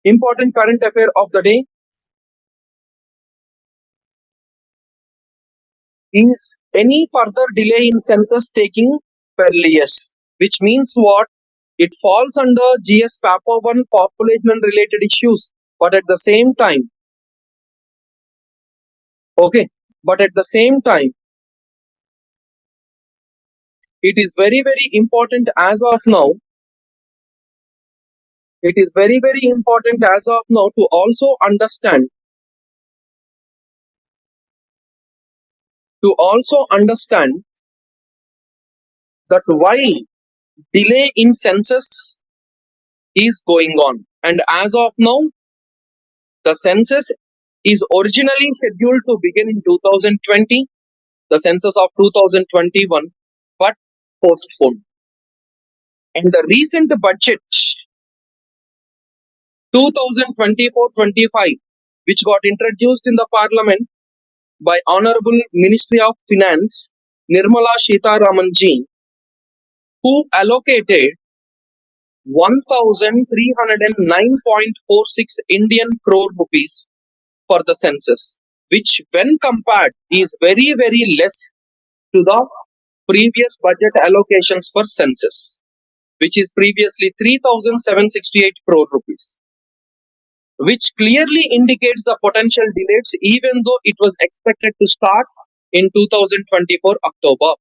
Important current affair of the day is any further delay in census taking fairly yes, which means what? It falls under GS Paper 1 population and related issues, but at the same time, okay, but at the same time, it is very important as of now. It is very important as of now to also understand that why delay in census is going on. And as of now, the census is originally scheduled to begin in 2020, the census of 2021, but postponed. And the recent budget 2024-25, which got introduced in the parliament by Honorable Ministry of Finance Nirmala Sitharaman ji, who allocated 1,309.46 Indian crore rupees for the census, which when compared is very less to the previous budget allocations for census, which is previously 3,768 crore rupees, which clearly indicates the potential delays even though it was expected to start in 2024 October.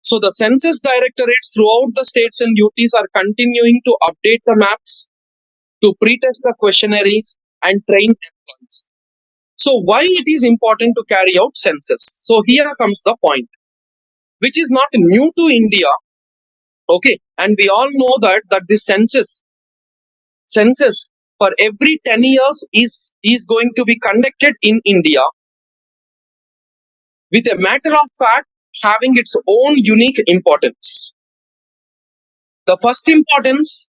So the census directorates throughout the states and UTs are continuing to update the maps, to pre-test the questionnaires and train employees. So why it is important to carry out census? So here comes the point, which is not new to India. Okay, and we all know that this census for every 10 years is going to be conducted in India, with a matter of fact having its own unique importance. The first importance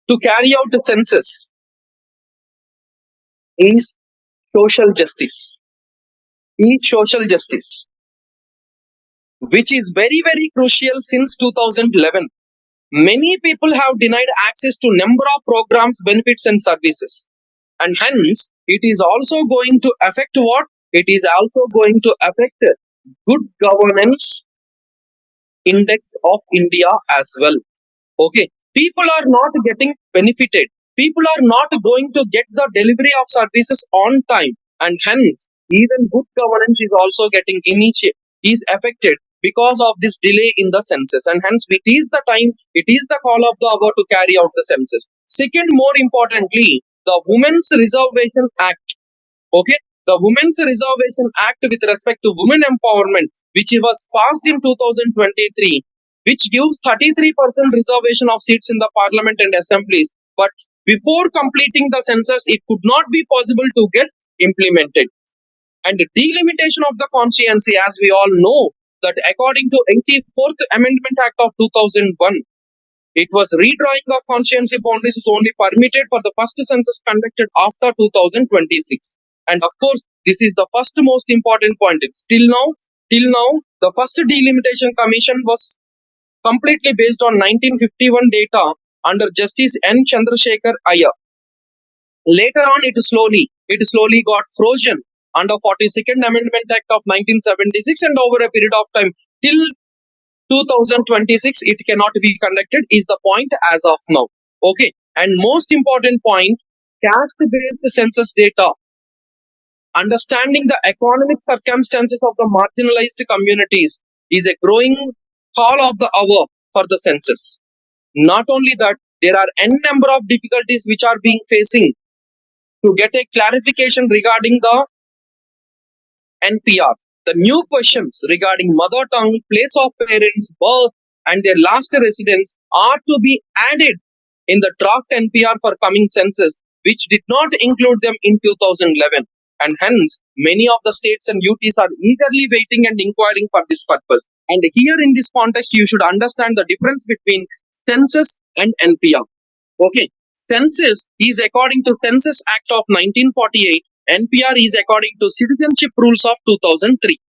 to carry out the census is social justice. Which is very crucial since 2011. Many people have denied access to number of programs, benefits and services. And hence, it is also going to affect what? It is also going to affect good governance index of India as well. Okay. People are not getting benefited. People are not going to get the delivery of services on time. And hence, even good governance is also getting is affected because of this delay in the census. And hence, it is the time, it is the call of the hour to carry out the census. Second, more importantly, the Women's Reservation Act. Okay. The Women's Reservation Act with respect to women empowerment, which was passed in 2023, which gives 33% reservation of seats in the parliament and assemblies. But before completing the census, it could not be possible to get implemented. And the delimitation of the constituency, as we all know, that according to 84th Amendment Act of 2001, it was redrawing of constituency boundaries is only permitted for the first census conducted after 2026. And of course, this is the first most important point. It's till now, the first delimitation commission was completely based on 1951 data under Justice N. Chandrasekhar Iyer. Later on, it slowly got frozen under 42nd Amendment Act of 1976, and over a period of time till 2026, it cannot be conducted is the point as of now. Okay, and most important point, caste-based census data. Understanding the economic circumstances of the marginalized communities is a growing call of the hour for the census. Not only that, there are n number of difficulties which are being facing to get a clarification regarding the NPR. The new questions regarding mother tongue, place of parents, birth, and their last residence are to be added in the draft NPR for coming census, which did not include them in 2011. And hence, many of the states and UTs are eagerly waiting and inquiring for this purpose. And here in this context, you should understand the difference between census and NPR. Okay, census is according to Census Act of 1948. NPR is according to Citizenship Rules of 2003.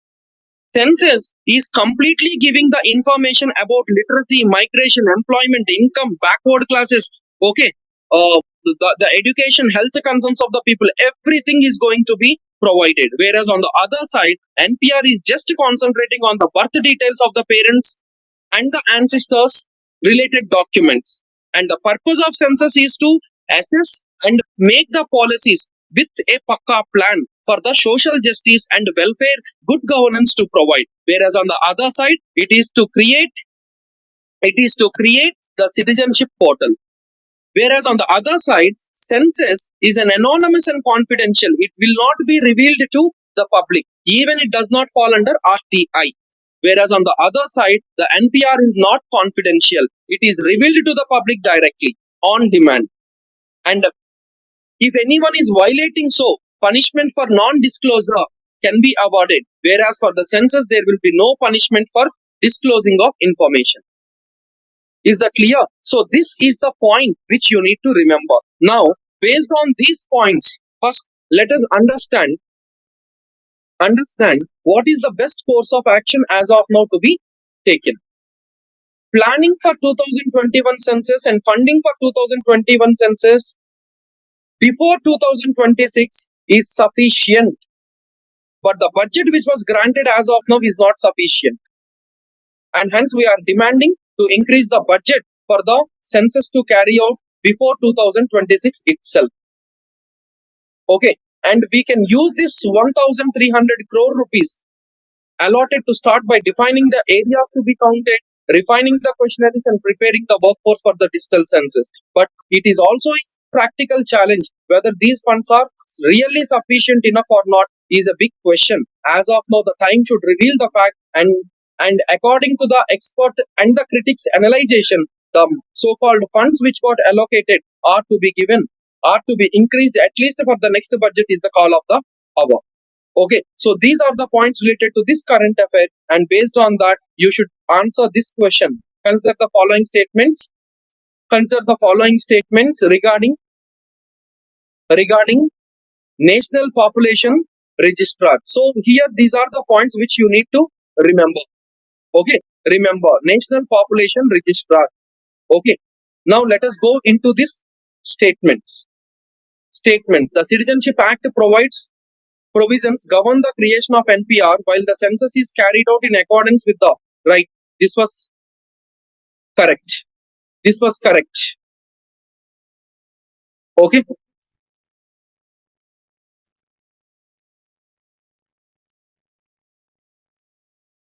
Census is completely giving the information about literacy, migration, employment, income, backward classes, okay, the education, health concerns of the people, everything is going to be provided. Whereas on the other side, NPR is just concentrating on the birth details of the parents and the ancestors related documents. And the purpose of census is to assess and make the policies with a pakka plan for the social justice and welfare, good governance to provide. Whereas on the other side, it is to create the citizenship portal. Whereas on the other side, census is an anonymous and confidential. It will not be revealed to the public. Even it does not fall under RTI. Whereas on the other side, the NPR is not confidential. It is revealed to the public directly on demand. And if anyone is violating, so punishment for non-disclosure can be awarded. Whereas for the census, there will be no punishment for disclosing of information. Is that clear? So this is the point which you need to remember. Now, based on these points, first let us understand what is the best course of action as of now to be taken. Planning for 2021 census and funding for 2021 census before 2026 is sufficient, but the budget which was granted as of now is not sufficient, and hence we are demanding to increase the budget for the census to carry out before 2026 itself. Okay, and we can use this 1,300 crore rupees allotted to start by defining the areas to be counted, refining the questionnaires, and preparing the workforce for the digital census. But it is also a practical challenge whether these funds are really sufficient enough or not is a big question. As of now, the time should reveal the fact, and according to the expert and the critics' analyzation, the so-called funds which got allocated are to be increased at least for the next budget is the call of the hour. Okay, so these are the points related to this current affair, and based on that, you should answer this question. Consider the following statements. Regarding National Population Registrar. So here, these are the points which you need to remember. Okay, remember National Population Registrar. Okay, now let us go into this statements. The Citizenship Act provisions govern the creation of NPR while the census is carried out in accordance with the right. This was correct. Okay.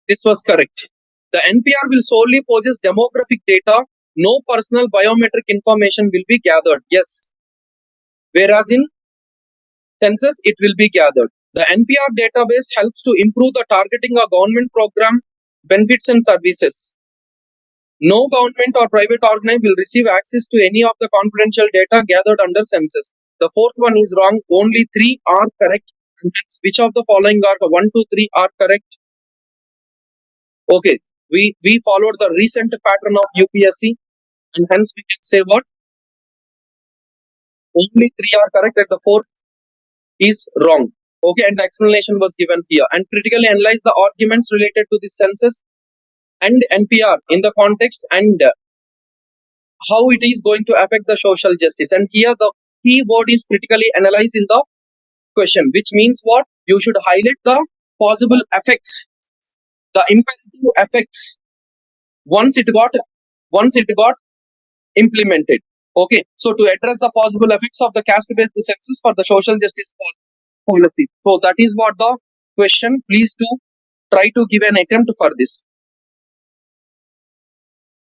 This was correct. The NPR will solely possess demographic data. No personal biometric information will be gathered. Yes. Whereas in census, it will be gathered. The NPR database helps to improve the targeting of government program benefits and services. No government or private organization will receive access to any of the confidential data gathered under census. The fourth one is wrong. Only 3 are correct. Which of the following are 1, 2, 3 are correct? Okay, we followed the recent pattern of UPSC, and hence we can say what? Only 3 are correct, and the 4 is wrong. Okay, and the explanation was given here. And critically analyze the arguments related to the census and NPR in the context and how it is going to affect the social justice. And here the key word is critically analyze in the question, which means what? You should highlight the possible effects, the imperative effects once it got implemented. Okay, so to address the possible effects of the caste-based census for the social justice policy. So that is what the question. Please do try to give an attempt for this.